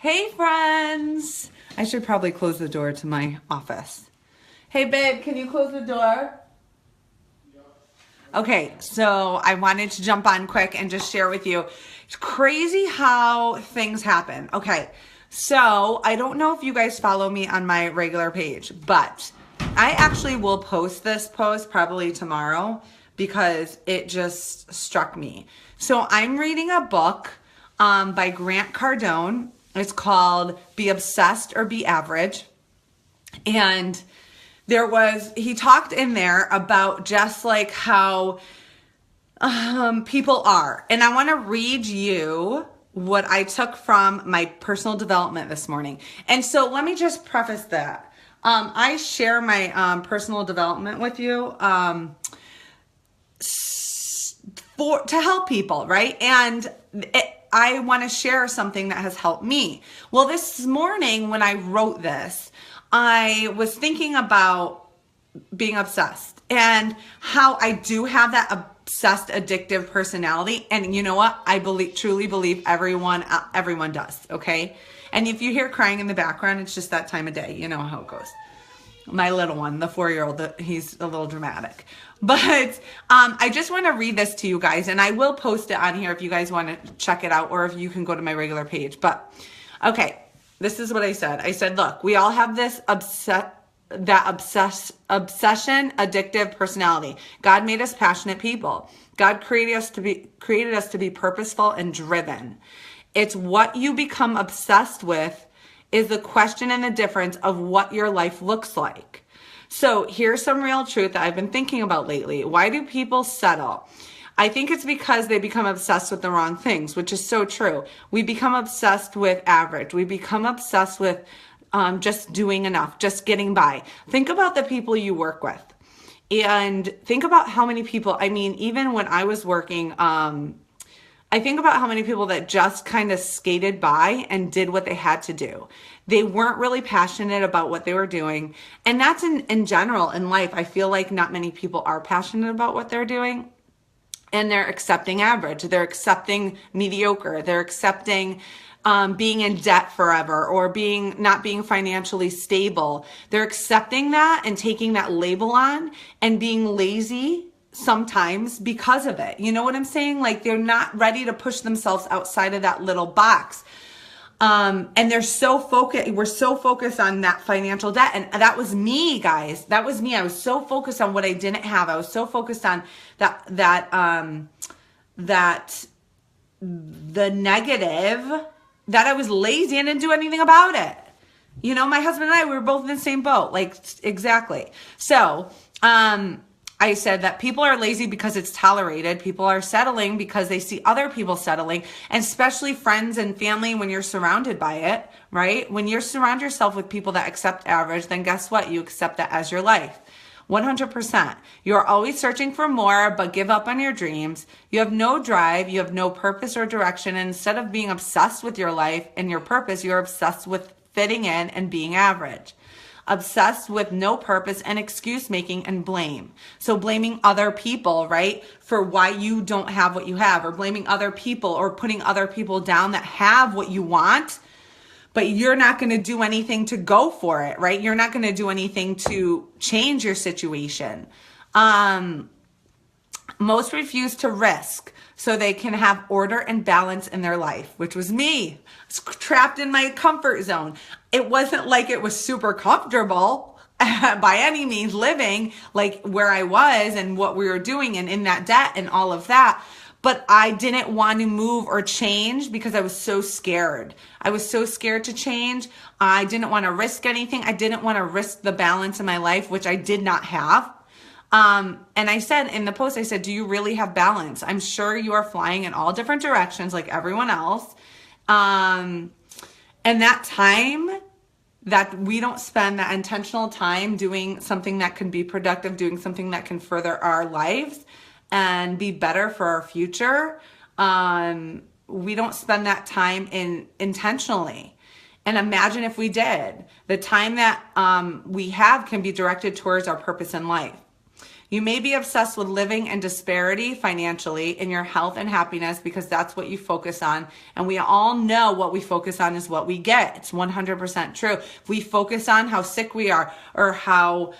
Hey friends! I should probably close the door to my office. Hey babe, can you close the door? Okay, so I wanted to jump on quick and just share with you. It's crazy how things happen. Okay, so I don't know if you guys follow me on my regular page, but I actually will post this post probably tomorrow because it just struck me. So I'm reading a book by Grant Cardone. It's called Be Obsessed or Be Average. And he talked in there about just like how people are. And I want to read you what I took from my personal development this morning. And so let me just preface that. I share my personal development with you to help people, right? And I want to share something that has helped me. Well, this morning when I wrote this, I was thinking about being obsessed and how I do have that obsessed, addictive personality. And you know what? I truly believe everyone does. Okay. And if you hear crying in the background, it's just that time of day. You know how it goes. My little one, the 4-year-old, he's a little dramatic. But I just want to read this to you guys, and I will post it on here if you guys want to check it out, or if you can go to my regular page. But okay, this is what I said. I said, look, we all have this obsession, addictive personality. God made us passionate people. God created us to be purposeful and driven. It's what you become obsessed with is the question and the difference of what your life looks like. So here's some real truth that I've been thinking about lately. Why do people settle? I think it's because they become obsessed with the wrong things, which is so true. We become obsessed with average. We become obsessed with just doing enough, just getting by. Think about the people you work with. And think about how many people, even when I was working, I think about how many people that just kind of skated by and did what they had to do. They weren't really passionate about what they were doing. And that's in general in life. I feel like not many people are passionate about what they're doing. And they're accepting average. They're accepting mediocre. They're accepting being in debt forever or not being financially stable. They're accepting that and taking that label on and being lazy sometimes because of it. You know what I'm saying? Like they're not ready to push themselves outside of that little box. And they're so focused. We're so focused on that financial debt. And that was me, guys. That was me. I was so focused on what I didn't have. I was so focused on the negative that I was lazy and didn't do anything about it. You know, my husband and I, we were both in the same boat. Like exactly. So, I said that people are lazy because it's tolerated. People are settling because they see other people settling, and especially friends and family when you're surrounded by it, right? When you surround yourself with people that accept average, then guess what? You accept that as your life. 100%. You're always searching for more, but give up on your dreams. You have no drive. You have no purpose or direction. And instead of being obsessed with your life and your purpose, you're obsessed with fitting in and being average. Obsessed with no purpose and excuse making and blame. So blaming other people, right, for why you don't have what you have, or blaming other people or putting other people down that have what you want, but you're not going to do anything to go for it, right? You're not going to do anything to change your situation. Most refuse to risk so they can have order and balance in their life, which was me. I was trapped in my comfort zone. It wasn't like it was super comfortable by any means living like where I was and what we were doing and in that debt and all of that. But I didn't want to move or change because I was so scared. I was so scared to change. I didn't want to risk anything. I didn't want to risk the balance in my life, which I did not have. And I said in the post, I said, do you really have balance? I'm sure you are flying in all different directions like everyone else. And that time that we don't spend that intentional time doing something that can be productive, doing something that can further our lives and be better for our future. We don't spend that time intentionally. And imagine if we did. The time that we have can be directed towards our purpose in life. You may be obsessed with living in disparity financially in your health and happiness because that's what you focus on. And we all know what we focus on is what we get. It's 100% true. If we focus on how sick we are or how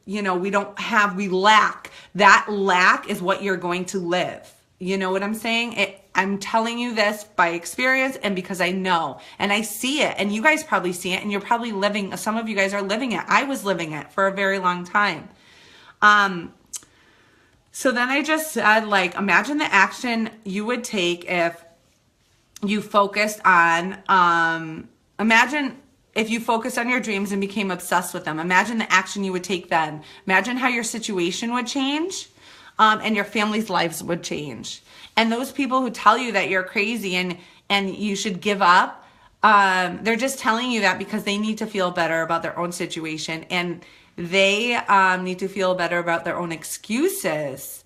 we lack, that lack is what you're going to live. You know what I'm saying? I'm telling you this by experience and because I know and I see it, and you guys probably see it, and you're probably living, some of you guys are living it. I was living it for a very long time. So then I just said, like, imagine the action you would take if you focused on, imagine if you focused on your dreams and became obsessed with them. Imagine the action you would take then. Imagine how your situation would change. And your family's lives would change. And those people who tell you that you're crazy and you should give up, they're just telling you that because they need to feel better about their own situation, and they need to feel better about their own excuses.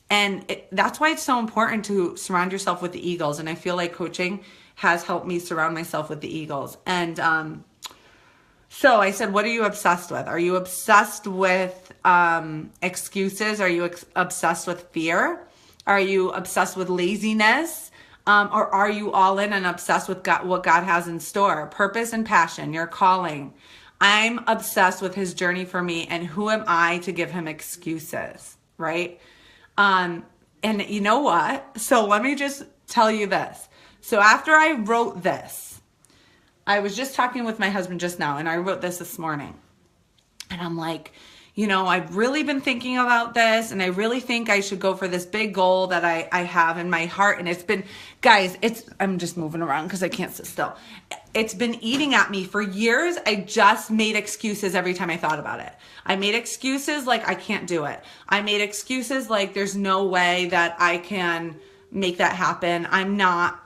And that's why it's so important to surround yourself with the eagles. And I feel like coaching has helped me surround myself with the eagles. And so I said, what are you obsessed with? Are you obsessed with excuses? Are you obsessed with fear? Are you obsessed with laziness? Or are you all in and obsessed with what God has in store? Purpose and passion, your calling. I'm obsessed with his journey for me, and who am I to give him excuses, right? And you know what? So let me just tell you this. So after I wrote this, I was just talking with my husband just now, and I wrote this morning. And I'm like, I've really been thinking about this, and I really think I should go for this big goal that I have in my heart. And it's been, guys, I'm just moving around because I can't sit still. It's been eating at me for years. I just made excuses every time I thought about it. I made excuses like I can't do it. I made excuses like there's no way that I can make that happen. I'm not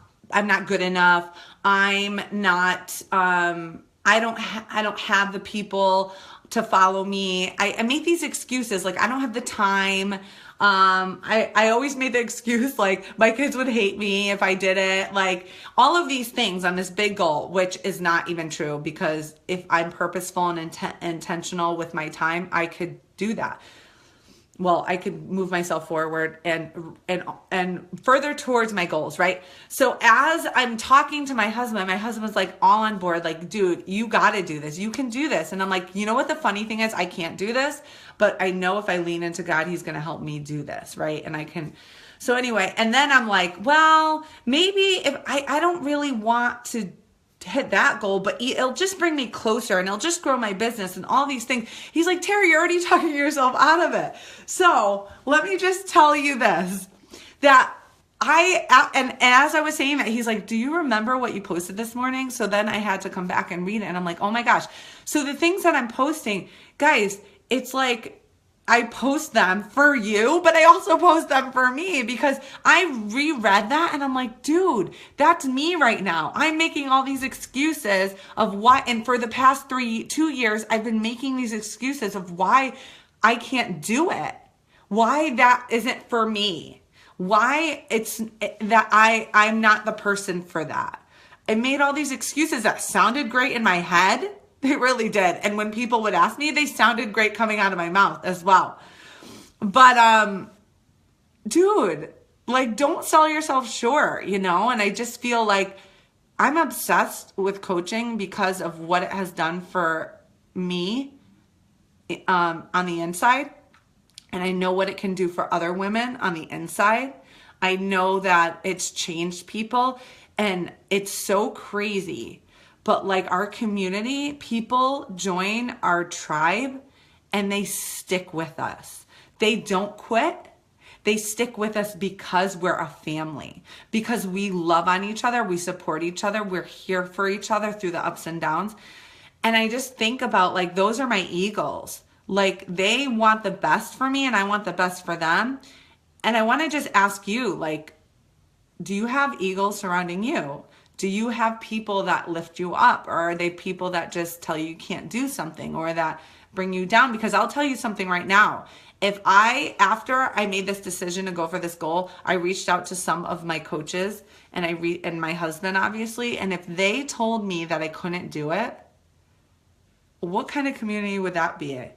good enough. I'm not, I don't have the people to follow me. I make these excuses like I don't have the time. I always made the excuse like my kids would hate me if I did it. Like all of these things on this big goal, which is not even true, because if I'm purposeful and intentional with my time, I could do that. Well, I could move myself forward and further towards my goals, right? So as I'm talking to my husband's like all on board, like, dude, you got to do this. You can do this. And I'm like, you know what the funny thing is? I can't do this, but I know if I lean into God, he's going to help me do this, right? And I can. So anyway, and then I'm like, well, maybe if I don't really want to hit that goal, but it'll just bring me closer and it'll just grow my business and all these things. He's like, Terry, you're already talking yourself out of it. So let me just tell you this, that and as I was saying that, he's like, do you remember what you posted this morning? So then I had to come back and read it, and I'm like, oh my gosh. So the things that I'm posting, guys, it's like, I post them for you, but I also post them for me, because I reread that and I'm like, dude, that's me right now. I'm making all these excuses of why, and for the past 2 years, I've been making these excuses of why I can't do it, why that isn't for me, why it's that I'm not the person for that. I made all these excuses that sounded great in my head. They really did. And when people would ask me, they sounded great coming out of my mouth as well. But, dude, like, don't sell yourself short, And I just feel like I'm obsessed with coaching because of what it has done for me, on the inside. And I know what it can do for other women on the inside. I know that it's changed people, and it's so crazy. But like our community, people join our tribe and they stick with us. They don't quit. They stick with us because we're a family, because we love on each other. We support each other. We're here for each other through the ups and downs. And I just think about, like, those are my eagles. Like, they want the best for me and I want the best for them. And I want to just ask you, like, do you have eagles surrounding you? Do you have people that lift you up? Or are they people that just tell you can't do something, or that bring you down? Because I'll tell you something right now. After I made this decision to go for this goal, I reached out to some of my coaches and my husband, obviously. And if they told me that I couldn't do it, what kind of community would that be?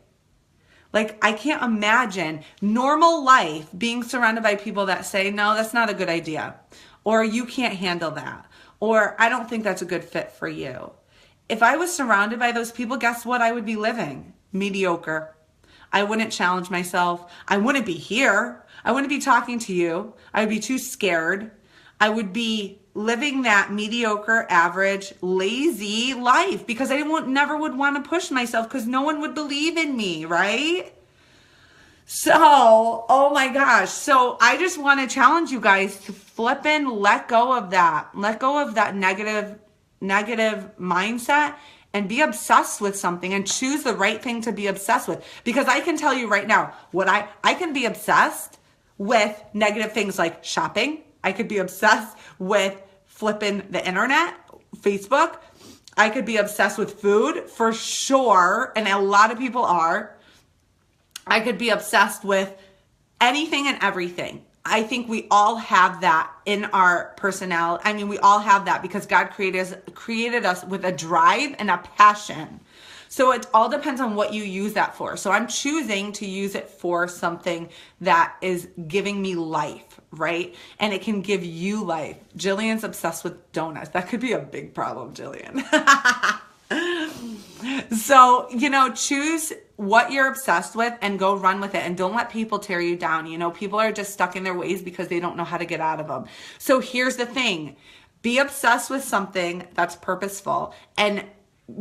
Like, I can't imagine normal life being surrounded by people that say, no, that's not a good idea. Or you can't handle that. Or I don't think that's a good fit for you. If I was surrounded by those people, guess what I would be living? Mediocre. I wouldn't challenge myself. I wouldn't be here. I wouldn't be talking to you. I would be too scared. I would be living that mediocre, average, lazy life because I never would want to push myself because no one would believe in me, right? So, oh my gosh. So I just want to challenge you guys to flip and let go of that. Let go of that negative mindset and be obsessed with something and choose the right thing to be obsessed with. Because I can tell you right now, what I can be obsessed with negative things like shopping. I could be obsessed with flipping the internet, Facebook. I could be obsessed with food for sure. And a lot of people are. I could be obsessed with anything and everything. I think we all have that in our personality. I mean, we all have that because God created us with a drive and a passion. So it all depends on what you use that for. So I'm choosing to use it for something that is giving me life, right? And it can give you life. Jillian's obsessed with donuts. That could be a big problem, Jillian. So, choose what you're obsessed with and go run with it. And don't let people tear you down. People are just stuck in their ways because they don't know how to get out of them. So here's the thing. Be obsessed with something that's purposeful and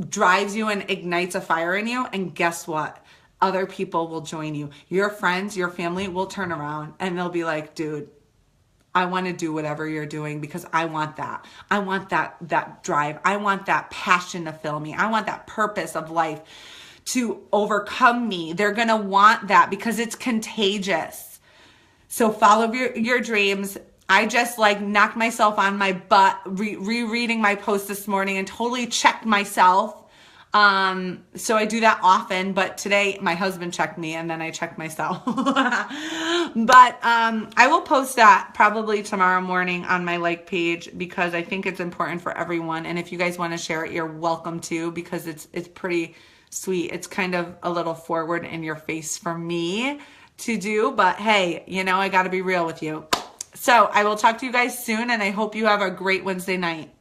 drives you and ignites a fire in you. And guess what? Other people will join you. Your friends, your family will turn around and they'll be like, dude, I want to do whatever you're doing because I want that. I want that drive. I want that passion to fill me. I want that purpose of life to overcome me. They're going to want that because it's contagious. So follow your dreams. I just knocked myself on my butt rereading my post this morning and totally checked myself. So I do that often, but today my husband checked me and then I checked myself. But I will post that probably tomorrow morning on my page because I think it's important for everyone. And if you guys want to share it, you're welcome to because it's pretty sweet. It's kind of a little forward in your face for me to do, but hey, I got to be real with you. So I will talk to you guys soon and I hope you have a great Wednesday night.